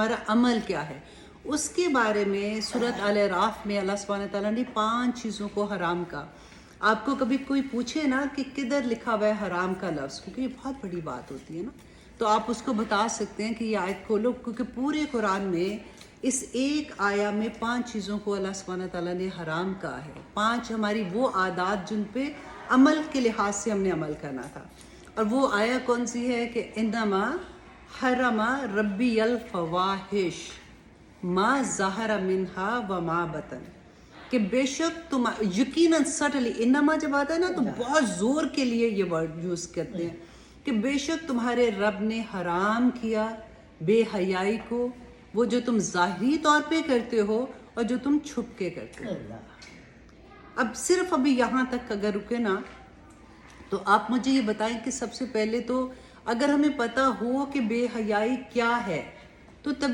ہمارا عمل کیا ہے، اس کے بارے میں سورۃ آل اعراف میں اللہ سبحانہ تعالیٰ نے 5 چیزوں کو حرام کہا۔ آپ کو کبھی کوئی پوچھے نا کہ کدھر لکھا ہوا ہے حرام کا لفظ، کیونکہ یہ بہت بڑی بات ہوتی ہے نا، تو آپ اس کو بتا سکتے ہیں کہ یہ آیت کھولو، کیونکہ پورے قرآن میں اس ایک آیا میں 5 چیزوں کو اللہ سبحانہ تعالیٰ نے حرام کہا ہے۔ 5 ہماری وہ عادات جن پہ عمل کے لحاظ سے ہم نے عمل کرنا تھا، اور وہ آیا کون سی ہے کہ انما حرم ربی الفواحش ما ظہر منہا وما بطن، کہ بے شک تم یقیناً سٹلی، انما جب آتا ہے نا تو بہت زور کے لیے یہ ورڈ یوز کرتے ہیں کہ بے شک تمہارے رب نے حرام کیا بے حیائی کو، وہ جو تم ظاہری طور پہ کرتے ہو اور جو تم چھپ کے کرتے ہو۔ اب صرف ابھی یہاں تک اگر رکے نا تو آپ مجھے یہ بتائیں کہ سب سے پہلے تو اگر ہمیں پتہ ہو کہ بے حیائی کیا ہے تو تبھی